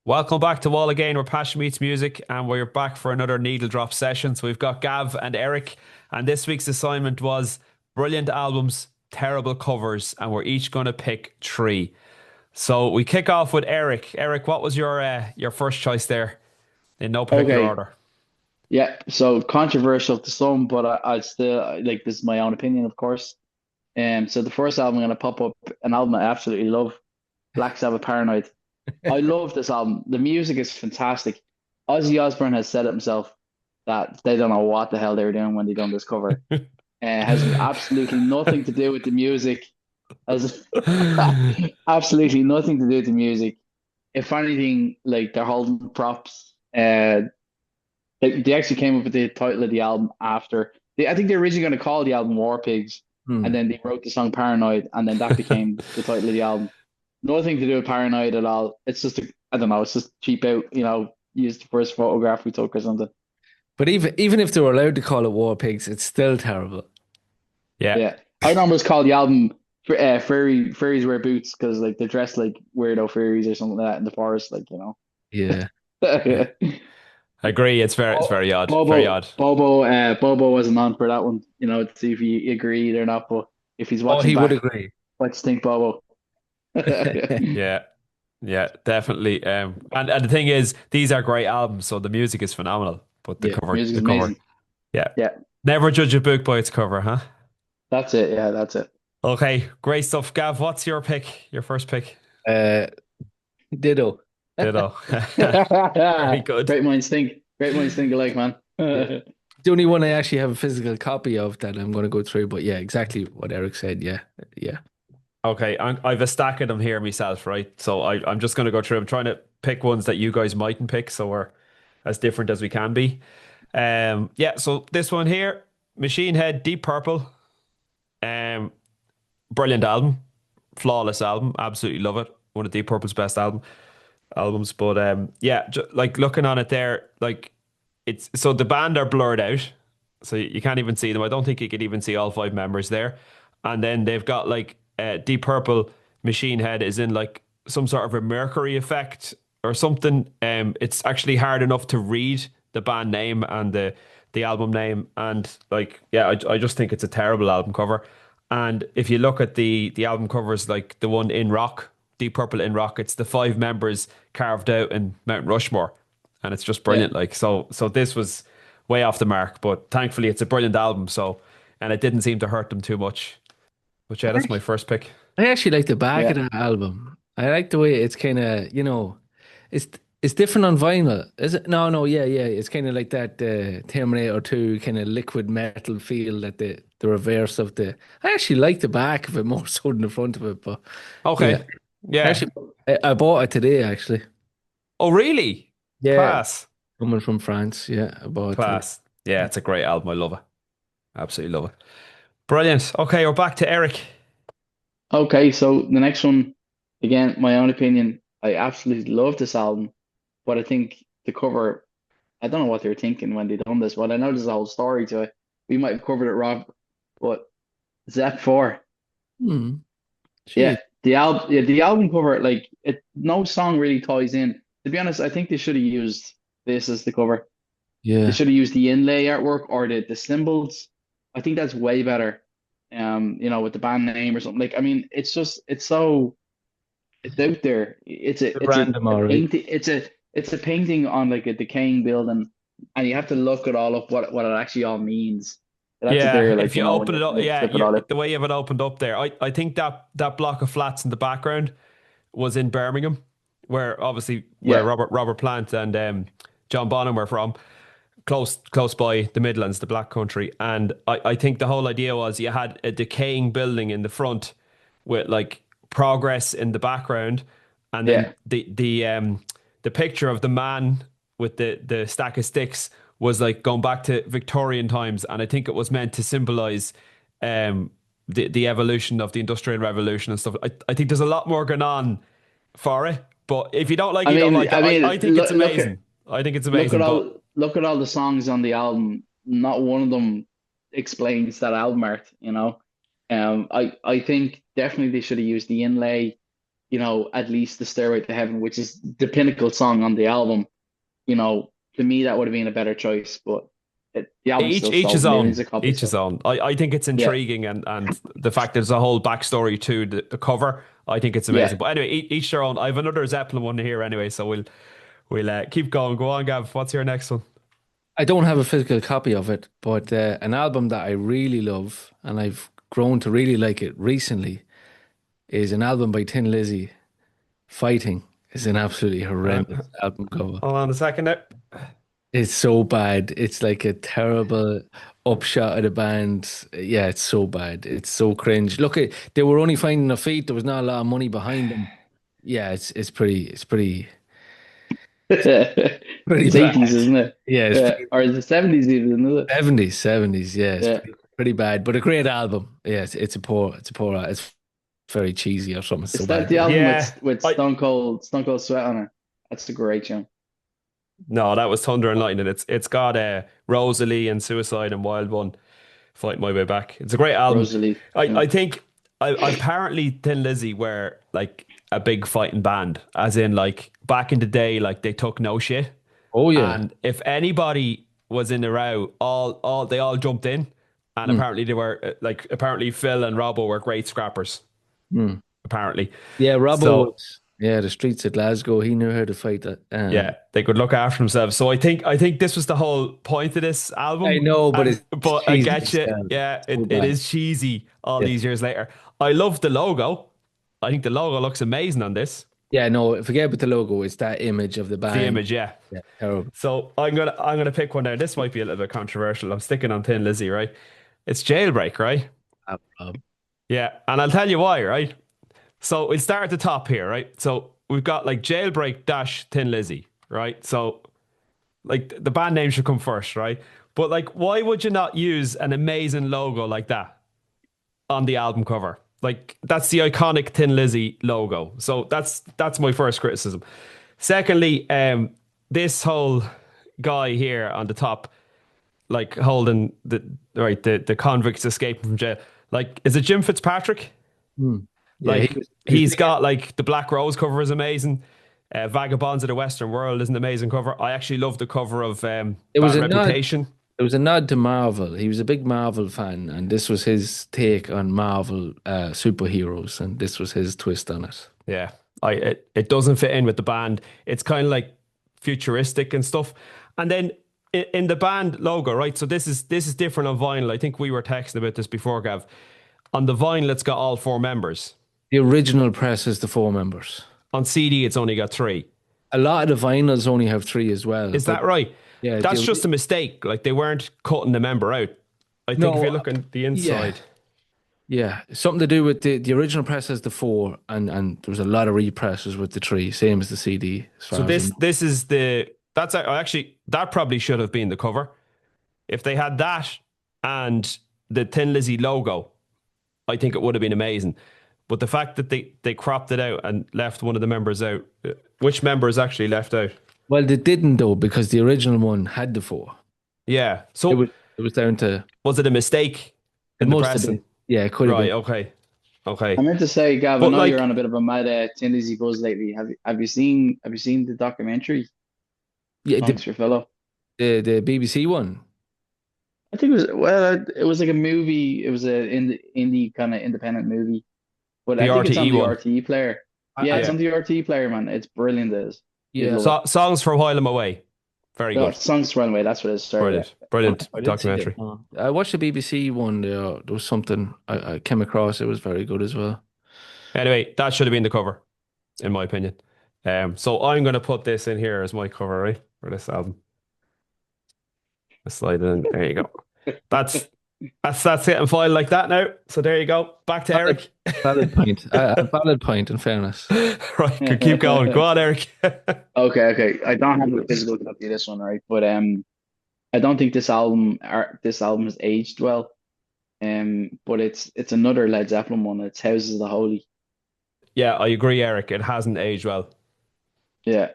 Welcome back to Wall Again, where passion meets music, and we're back for another needle drop session. So we've got Gav and Eric, and this week's assignment was brilliant albums, terrible covers, and we're each going to pick three. So we kick off with Eric. Eric, what was your first choice there, in no particular Okay, order? yeah, so controversial to some, but I still like this is my own opinion, of course. So the first album I'm gonna pop up an album I absolutely love, Black Sabbath Paranoid. I love this album. The music is fantastic. Ozzy Osbourne has said it himself that they don't know what the hell they were doing when they done this cover. Has absolutely nothing to do with the music. Has absolutely nothing to do with the music. If anything, like they're holding props. They actually came up with the title of the album after. I think they were originally going to call the album War Pigs, and Hmm. then they wrote the song Paranoid, and then that became the title of the album. Nothing to do with Paranoid at all. It's just I don't know. It's just cheap out. Use the first photograph we took or something. But even if they were allowed to call it War Pigs, it's still terrible. Yeah, Yeah, I almost called the album Fairies Wear Boots because like they're dressed like weirdo fairies or something like that in the forest, Yeah. I agree. It's very odd, very odd. Bobo wasn't on for that one, to see if he agreed or not. But if he's Oh, watching he would back, agree. let's think Bobo. Yeah, yeah, definitely. And the thing is, these are great albums, so the music is phenomenal. But Yeah, music's the cover, amazing. yeah. Yeah, Never judge a book by its cover, huh? that's it. Yeah, that's it. Okay, great stuff. Gav, what's your pick? Your first pick? Uh, Ditto. Ditto. Very good. Great minds think. Great minds think alike, man. Yeah. The only one I actually have a physical copy of that I'm going to go through, but yeah, exactly what Eric said. Yeah, yeah. Okay, I've a stack of them here myself, right? So I'm just going to go through. I'm trying to pick ones that you guys mightn't pick, so we're as different as we can be. Yeah. So this one here, Machine Head, Deep Purple. Um, Brilliant album, flawless album. Absolutely love it. One of Deep Purple's best albums. But yeah, like looking on it there, like it's so the band are blurred out, so you can't even see them. I don't think you could even see all five members there. And then they've got like Deep Purple Machine Head is in like some sort of a Mercury effect or something. It's actually hard enough to read the band name and the album name, and like yeah, I just think it's a terrible album cover. And if you look at the album covers, like the one in rock, Deep Purple in rock, it's the five members carved out in Mount Rushmore, and it's just Yeah. brilliant. Like so this was way off the mark, but thankfully it's a brilliant album. So, and it didn't seem to hurt them too much. But yeah, I that's my actually, first pick. I actually like the back of Yeah. that album. I like the way it's kind of, it's it's different on vinyl. Is it? No, no, yeah, yeah. It's kind of like that Terminator 2 kind of liquid metal feel that the reverse of the. I actually like the back of it more so than the front of it, but yeah. Okay, yeah. Actually, I bought it today, actually. Oh, really? Yeah, Class, coming from France. Yeah, I bought it today. class. Yeah, it's a great album. I love it. Absolutely love it. Brilliant. Okay, we're back to Eric. Okay, so the next one, again, my own opinion. I absolutely love this album, but I think the cover. I don't know what they were thinking when they done this, but I know there's a whole story to it. We might have covered it wrong, but Zep 4. Hmm. Yeah, Jeez. the album cover, like no song really ties in. To be honest, I think they should have used this as the cover. They Yeah. should have used the inlay artwork or the symbols. I think that's way better. With the band name or something. Like, I mean, it's out there. It's a Bit it's a, random, a all right. painting. It's a painting on like a decaying building, and you have to look it all up what it actually all means. That's what Yeah, they're like, if you when open you it up, when you yeah, flip it all up. the way you have it opened up there, I think that block of flats in the background was in Birmingham, where obviously where Yeah, Robert Plant and John Bonham were from, close by the Midlands, the Black Country. And I think the whole idea was you had a decaying building in the front with like progress in the background, and then yeah. the picture of the man with the stack of sticks was like going back to Victorian times, and I think it was meant to symbolize the evolution of the Industrial Revolution and stuff. I think there's a lot more going on for it, but if you don't like it, I you don't mean, like it. I I mean, think it's look at amazing. I think it's look at amazing, but all the songs on the album. Not one of them explains that album art. I think definitely they should have used the inlay. at least the Stairway to Heaven, which is the pinnacle song on the album, to me that would have been a better choice. But the album Each still each sold his millions own. of copies. Each his So own. I think it's yeah, intriguing and the fact there's a whole backstory to the cover. I think it's yeah. amazing. But anyway, each their own. I have another Zeppelin one here anyway, so we'll keep going. Go on, Gav. What's your next one? I don't have a physical copy of it, but an album that I really love and I've grown to really like it recently is an album by Tin Lizzy. Fighting is an absolutely Uh, horrendous album cover. Hold on a second now. It's so bad. It's like a terrible upshot of the band. Yeah, it's so bad. It's so cringe. Look, they were only finding their feet. There was not a lot of money behind them. Yeah, it's pretty It's bad. 80s, isn't it? Yeah, it's Yeah, pretty or is it 70s even, isn't it? 70s. Yeah, it's Yeah. pretty bad, but a great album. Yeah, it's very cheesy or something. It's so Is that bad. the album Yeah, with I Stone Cold Sweat on it? That's a great tune. no, that was Thunder and Lightning. It's got Rosalie and Suicide and Wild One Fight My Way Back. It's a great album. Rosalie. I Yeah. think apparently Thin Lizzy were like a big fighting band, as in like back in the day, like they took no shit. Oh yeah. And if anybody was in the row, they all jumped in. And Mm, apparently they were apparently Phil and Robbo were great scrappers, mm. apparently. Yeah, Robbo So was, yeah, the streets of Glasgow. He knew how to fight that. yeah, they could look after themselves. So I think this was the whole point of this I album. know, but And it's but I cheesy get as you. hell. Yeah, So it bad. is cheesy all Yeah. these years later. I love the logo. I think the logo looks amazing on this. Yeah, no, forget about the logo. It's that image of the It's the band. image, yeah. Yeah, terrible. So I'm gonna pick one now. This might be a little bit controversial. I'm sticking on Thin Lizzy, right? It's Jailbreak, right? Yeah, and I'll tell you why, right? So we'll start at the top here, right? So we've got like Jailbreak dash Thin Lizzy, right? So like the band name should come first, right? But like, why would you not use an amazing logo like that on the album cover? Like that's the iconic Thin Lizzy logo. So that's my first criticism. Secondly, this whole guy here on the top, like holding the convicts escaping from jail. Like, is it Jim Fitzpatrick? Hmm. Yeah, he Like was, he was he's big. got like the Black Rose cover is amazing. Vagabonds of the Western World is an amazing cover. I actually love the cover of It was Bad a nod. Reputation. It was a nod to Marvel. He was a big Marvel fan, and this was his take on Marvel superheroes, and this was his twist on it. Yeah, it doesn't fit in with the band. It's kind of like futuristic and stuff. And then in the band logo, right? So this is different on vinyl. I think we were texting about this before, Gav. On the vinyl, it's got all four members. The original press is the four members. On CD, it's only got three. A lot of the vinyls only have three as well, Is but that right? yeah, That's just a mistake. Like they weren't cutting the member out. I think if no, you look on the yeah, inside, yeah, something to do with the original press has the four, and there was a lot of represses with the three, same as the CD, as so far as I know. this is that's actually that probably should have been the cover. If they had that and the Thin Lizzy logo, I think it would have been amazing. But the fact that they cropped it out and left one of the members out, which member is actually left out? Well, they didn't though because the original one had the four. Yeah. It So was it was down to was it a mistake it in the must have pressing? been. Yeah, it could have Right. been. Okay. Okay. I meant to say, Gav, I But know you're like, on a bit of a mad Tin Lizzy buzz lately. Have you seen the documentary Yeah, Songs for Fellow? the BBC one. I think it was like a movie. It was a indie kind of independent movie, but the I think it's on RTE the one. RTE player. I, Yeah, I it's Yeah. on the RTE player, man. It's brilliant. It is. You'd yeah, love it. Songs for a While I'm Away. Very No, good. Songs to Run Away. That's what it is. Sorry, yeah. Brilliant I did see that. documentary. I watched the BBC one. There was something I came across. It was very good as well. Anyway, that should have been the cover, in my opinion. So I'm going to put this in here as my cover, right, for this album. Let's slide it in. There you go. That's getting filed like that now. So there you go. Back to Valid, Eric. valid point. A valid point. In fairness, Right, keep going. Go on, Eric. Okay. I don't have a physical copy of this one, right? But I don't think this album has aged well. But it's another Led Zeppelin one. It's Houses of the Holy. Yeah, I agree, Eric. It hasn't aged well. Yeah,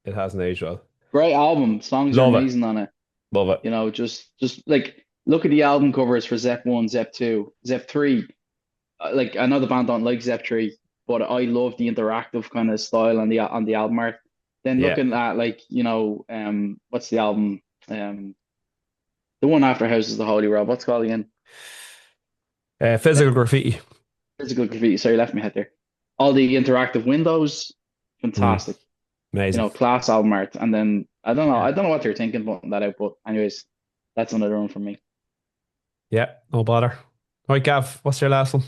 It hasn't aged well. great album. Songs are Love it. amazing on it. Love it. Just like look at the album covers for Zep 1, Zep 2, Zep 3. Like I know the band don't like Zep 3, but I love the interactive kind of style on the album art. Then Yeah. looking at like, what's the album? The one after House is the Holy Rob. What's it called again? Physical graffiti. Physical Graffiti. Sorry, left my head there. All the interactive windows, Mm, fantastic. amazing. Class album art. And then I don't know what they're thinking putting that out, but anyways, that's another one for me. Yeah, no bother. Right, Gav, what's your last one?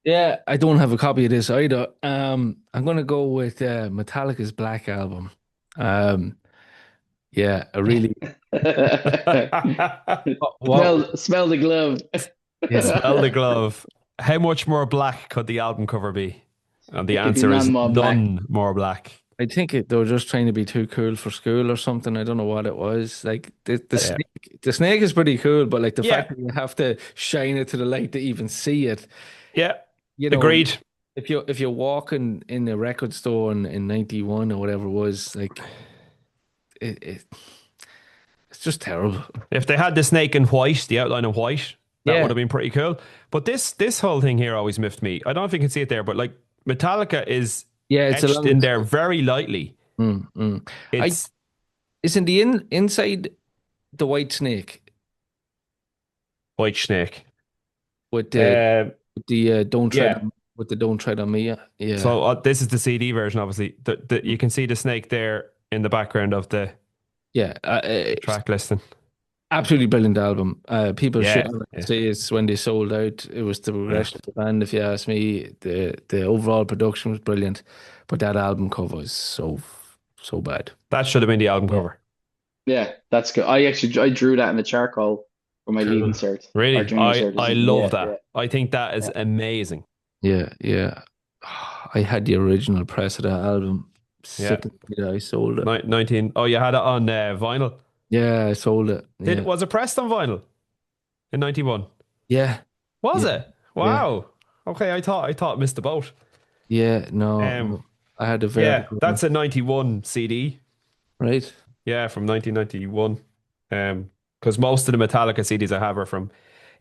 Yeah, I don't have a copy of this either. I'm gonna go with Metallica's Black Album. Um, yeah, a really what? Smell the glove. Yeah, Smell the glove. How much more black could the album cover be? And the It could be answer is none more black. none more black. I think they were just trying to be too cool for school or something. I don't know what it was. Like Yeah. the snake is pretty cool, but like the Yeah. fact that you have to shine it to the light to even see it. Yeah, You know, agreed. if you're walking in a record store in 91 or whatever it was, like it it's just terrible. If they had the snake in white, the outline in white, that Yeah. would have been pretty cool. But this whole thing here always miffed me. I don't know if you can see it there, but like Metallica is Yeah, it's etched along in the there very lightly. Mm. It's Isn't the inside the white snake white snake. with Uh, the don't tread yeah. on, with the don't tread on me? Yeah. So this is the CD version, obviously. You can see the snake there in the background of the Yeah, it's track listing. absolutely brilliant album. People Yeah, shit on it, yeah. say it's when they sold out. It was the progression of the band, if you ask me. The overall production was brilliant, but that album cover is so bad. That should have been the album cover. Yeah, that's good. I drew that in the charcoal for my leaving cert. Or Really, junior cert or I something. love Yeah, that. yeah, I think that is yeah. amazing. Yeah. I had the original press of that album. Yeah. Sitting there, I sold it. 19. Oh, you had it on vinyl. Yeah, I sold it. Yeah. Was it pressed on vinyl in 91? Yeah. Was Yeah. it? Wow. Okay, I thought I missed the boat. Yeah, no. I had a very good that's one. a 91 CD. Right. Yeah, from 1991. Because most of the Metallica CDs I have are from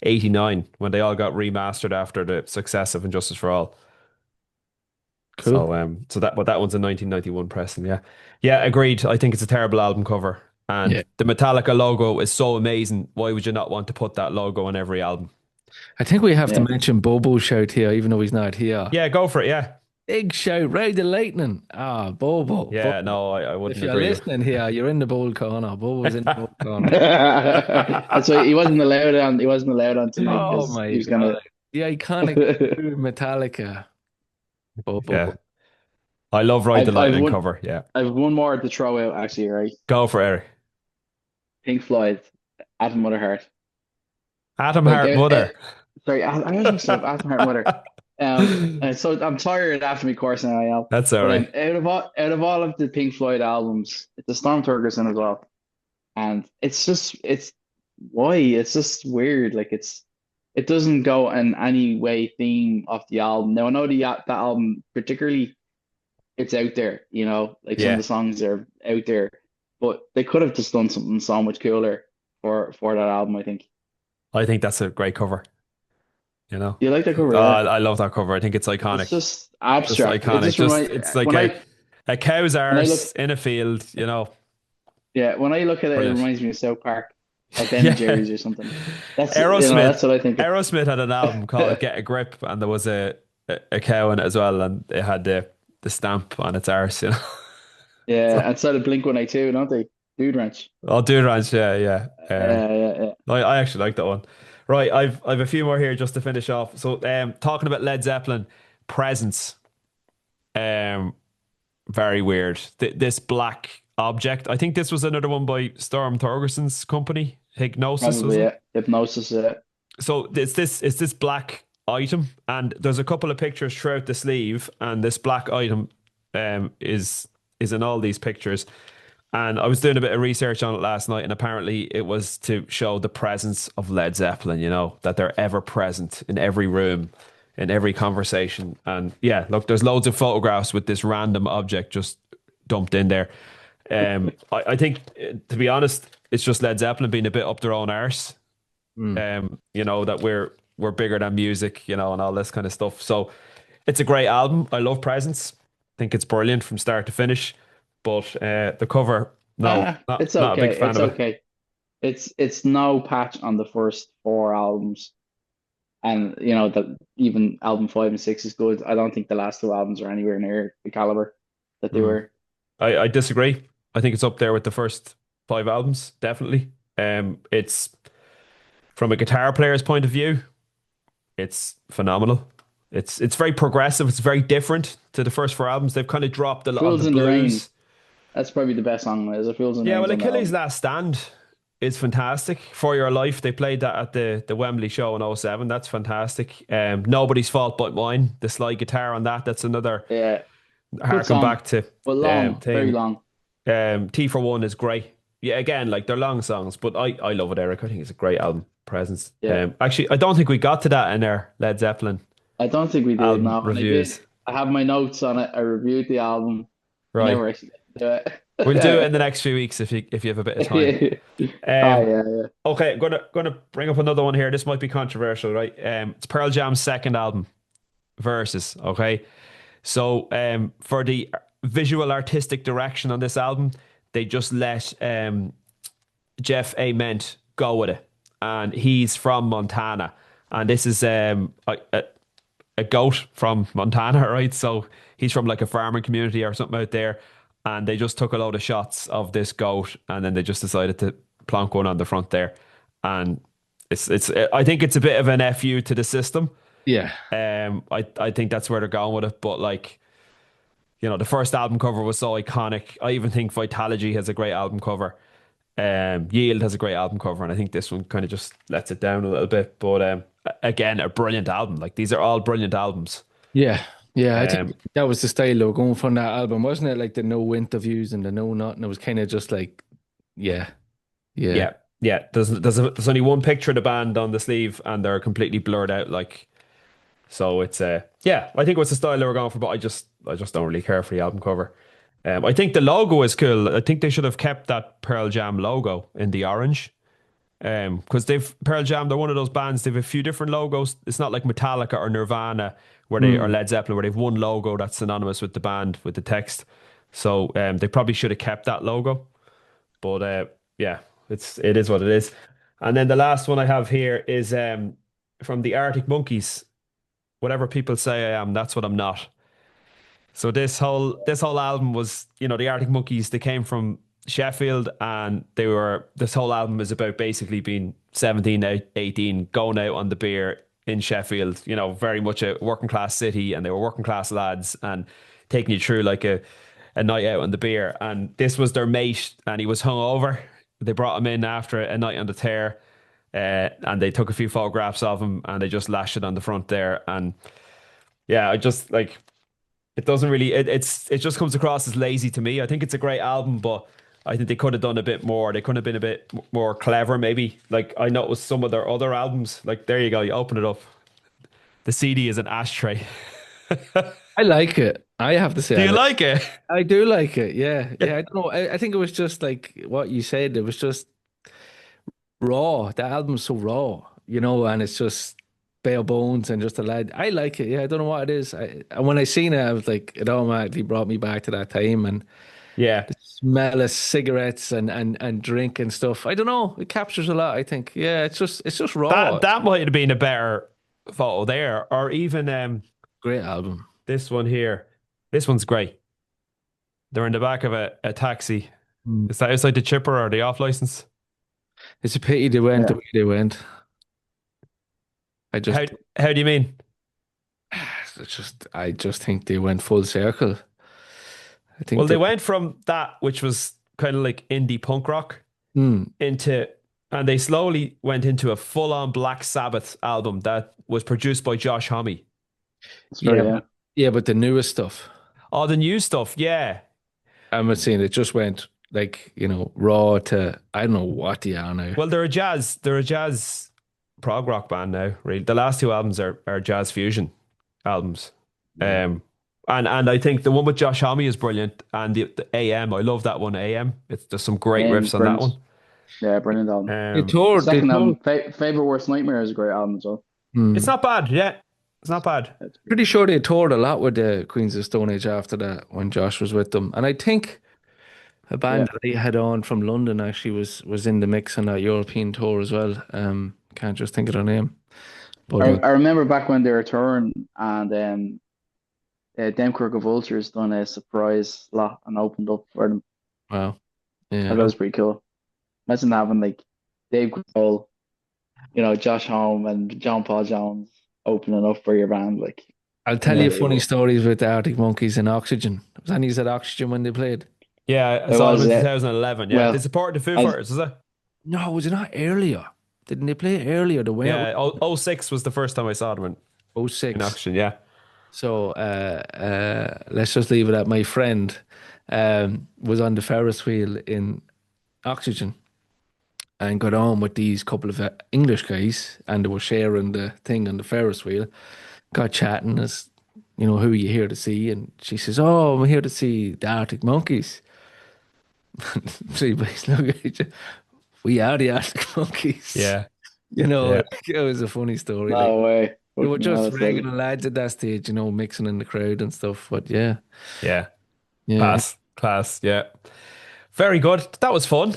89 when they all got remastered after the success of Injustice for All. Cool. But that one's a 1991 pressing. Yeah, yeah, agreed. I think it's a terrible album cover, and Yeah. the Metallica logo is so amazing. Why would you not want to put that logo on every album? I think we have to Yeah. mention Bobo shout here, even though he's not here. Yeah, go for it. Yeah, Big shout, Ride the Lightning. Ah, Bobo. yeah. Bobo. No, I wouldn't If you're agree. listening here, you're in the bold corner. Bobo's in the bold corner. That's why he wasn't allowed on. He wasn't allowed on tonight Oh because my he was God. gonna. The iconic Metallica. Bobo. Yeah, I love Ride the I've Lightning one. cover. Yeah, I've one more to throw out actually. Right, go for it, Eric. Pink Floyd, Atom Mother Heart. Atom Like, Heart Mother. Sorry, I was mixed up. Atom Heart Mother. And so I'm tired after me course now. I am. That's all But right. out of all of the Pink Floyd albums, it's a Stormtroopers in as well, and it's just weird. Like it doesn't go in any way theme of the album. Now I know that album particularly, it's out there. Like some Yeah. of the songs are out there, but they could have just done something so much cooler for that album. I think. I think that's a great cover. You know, You like that cover? I love that cover. I think it's iconic. It's just Just abstract. iconic. It just It's like when a cow's when I arse in a field. You know. when I look at it, Brilliant. it reminds me of South Park, like Ben Yeah. and Jerry's or something. That's Aerosmith. that's what I think of. Aerosmith had an album called "Get a Grip," and there was a cow in it as well, and it had the stamp on its arse. You know. Yeah, outside of Blink 182, don't they? Dude Ranch. Oh, Dude Ranch. Yeah. Yeah. I actually like that one. Right, I've a few more here just to finish off. So, talking about Led Zeppelin, Presence. Very weird. This black object. I think this was another one by Storm Thorgerson's company, Hypnosis. Was Probably, it? yeah. Hypnosis, yeah. So it's this black item, and there's a couple of pictures throughout the sleeve, and this black item is in all these pictures. And I was doing a bit of research on it last night, and apparently it was to show the presence of Led Zeppelin, that they're ever present in every room, in every conversation. And yeah, look, there's loads of photographs with this random object just dumped in there. I think, to be honest, it's just Led Zeppelin being a bit up their own arse. That we're bigger than music, and all this kind of stuff. So it's a great album. I love Presence. I think it's brilliant from start to finish. But the cover, no, It's not a big okay. fan It's of it. okay. It's no patch on the first four albums, and the even album 5 and 6 is good. I don't think the last two albums are anywhere near the caliber that they Hmm. were. I disagree. I think it's up there with the first five albums, definitely. It's from a guitar player's point of view, it's phenomenal. It's very progressive. It's very different to the first four albums. They've kind of dropped a lot of the Fools in the Rain. blues. That's probably the best song. Is it Fools in the Yeah, Rain's well, on that Achilles' album? Last Stand is fantastic. For Your Life, they played that at the Wembley show in '07. That's fantastic. Nobody's Fault But Mine. The slide guitar on that. That's another Yeah, good harken song, back to but long, very thing. long. T for One is great. Yeah, again, like they're long songs, but I love it, Eric. I think it's a great album. Presence. Yeah, Actually, I don't think we got to that in our Led Zeppelin I don't think we did. album No, and I did. reviews. I have my notes on it. I reviewed the album. I Right. never actually got to We'll do do it in the next few weeks if you have a bit of time. it. Oh Um, yeah, yeah. okay, gonna bring up another one here. This might be controversial, right? It's Pearl Jam's second album, Versus. Okay, so for the visual artistic direction on this album, they just let Jeff Ament go with it, and he's from Montana, and this is a goat from Montana, right? So he's from like a farming community or something out there, and they just took a load of shots of this goat, and then they just decided to plonk one on the front there, and it's I think it's a bit of an fu to the system. Yeah. I think that's where they're going with it, but like. The first album cover was so iconic. I even think Vitalogy has a great album cover. Yield has a great album cover, and I think this one kind of just lets it down a little bit. But again, a brilliant album. Like these are all brilliant albums. Yeah. Yeah. I Um, think that was the style they were going for on that album, wasn't it? Like the no interviews and the no nothing. It was kind of just like, yeah. Yeah. yeah, yeah. There's only one picture of the band on the sleeve, and they're completely blurred out. Like so, it's yeah. I think it was the style they were going for, but I just don't really care for the album cover. I think the logo is cool. I think they should have kept that Pearl Jam logo in the orange. Because they've Pearl Jam, they're one of those bands. They've a few different logos. It's not like Metallica or Nirvana where they or Led Zeppelin where they've one logo that's synonymous with the band with the text. So they probably should have kept that logo. But yeah, it is what it is. And then the last one I have here is from the Arctic Monkeys. Whatever people say I am, that's what I'm not. So this whole album was, the Arctic Monkeys, they came from Sheffield, and this whole album is about basically being 17, 18, going out on the beer in Sheffield, very much a working class city, and they were working class lads, and taking you through like a night out on the beer. And this was their mate, and he was hungover. They brought him in after a night on the tear, and they took a few photographs of him, and they just lashed it on the front there. And yeah, I just like it doesn't really it just comes across as lazy to me. I think it's a great album, but I think they could have done a bit more. They could have been a bit more clever, maybe. Like I noticed some of their other albums. Like there you go, you open it up. The CD is an ashtray. I like it. I have to say, Do you like it? I do like it. Yeah. Yeah. I don't know. I think it was just like what you said. It was just raw. The album's so raw, and it's just bare bones and just a lad. I like it. Yeah. I don't know what it is. And when I seen it, I was like, it automatically brought me back to that time and Yeah. the smell of cigarettes and drink and stuff. I don't know. It captures a lot, I think. Yeah. It's just raw. That might have been a better photo there. Or even Great album. this one here. This one's great. They're in the back of a taxi. Is that outside the chipper or the off license? It's a pity they went the Yeah. way they went. How how do you mean? I just think they went full circle. I think Well, they went from that, which was kind of like indie punk rock, Mm, and they slowly went into a full-on Black Sabbath album that was produced by Josh Homme. It's very, yeah, yeah, but the newest stuff, All the new stuff, yeah. I'm not saying it just went like, raw to I don't know what they are now. Well, they're a jazz prog rock band now, really. The last two albums are jazz fusion albums. And I think the one with Josh Homme is brilliant, and the AM, I love that one. AM, there's some great AM's riffs on that brilliant. one. Yeah, brilliant album. They Um, toured. They Second album, toured. Favorite Worst Nightmare is a great album as well. Mm. it's not bad, yeah. It's not bad. That's pretty Pretty good. sure they toured a lot with the Queens of Stone Age after that when Josh was with them. And I think a Yeah. band that I had on from London actually was in the mix on that European tour as well. Can't just think of their name. But I remember back when they were touring and Demkirk of Vultures done a surprise lot and opened up for them. wow. I thought Yeah. that was pretty cool. Imagine having like Dave Grohl, Josh Homme and John Paul Jones opening up for your band. Like, I'll tell you funny unbelievable. stories with the Arctic Monkeys and Oxygen. Was any at Oxygen when they played? Yeah, I It saw them was, in 2011. Yeah, they well, supported the Foo as Fighters, is it? No, was it not earlier? Didn't they play earlier? The way Yeah, oh 06 was the first time I saw them in 06. action. Yeah. So let's just leave it at my friend was on the Ferris wheel in Oxygen and got on with these couple of English guys and they were sharing the thing on the Ferris wheel. Got chatting as who are you here to see? And she says, "Oh, I'm here to see the Arctic Monkeys." Three boys look at each other. We are the Arctic Monkeys. Yeah. Yeah. It was a funny story. Like no way. they were Fucking hell, just that's heavy. regular lads at that stage, mixing in the crowd and stuff. But yeah, Yeah. yeah, Class. Yeah. Very good. That was fun.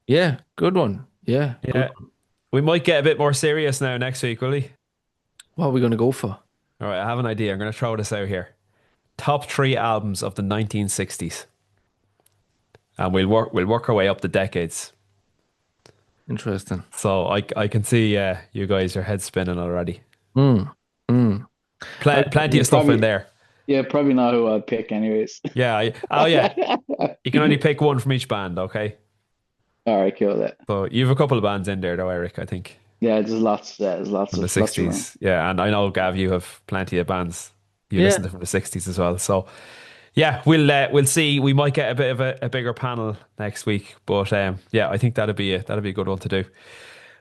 yeah. Good one. Yeah, good Yeah. one. We might get a bit more serious now next week, will we? What are we gonna go for? All right, I have an idea. I'm going to throw this out here. Top three albums of the 1960s. And we'll work our way up the decades. Interesting. So I can see you guys, your head spinning already. Mm, mm. Plenty You of stuff in probably, there. yeah, probably not who I'd pick, anyways. Yeah. Oh yeah. You can only pick one from each band, okay? All right, cool. That. So you have a couple of bands in there though, Eric, I think, Yeah, there's lots. Yeah, there's from the lots of room. 60s. Yeah, and I know Gav, you have plenty of bands you Yeah. listen to from the 60s as well. So yeah, we'll see. We might get a bit of a bigger panel next week, but yeah, I think that'd be a good one to do.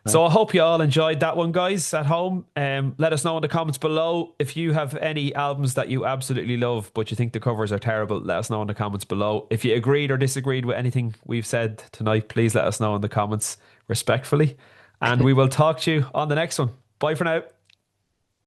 So I hope you all enjoyed that one, guys, at home. Let us know in the comments below if you have any albums that you absolutely love, but you think the covers are terrible. Let us know in the comments below. If you agreed or disagreed with anything we've said tonight, please let us know in the comments respectfully. And we will talk to you on the next one. Bye for now.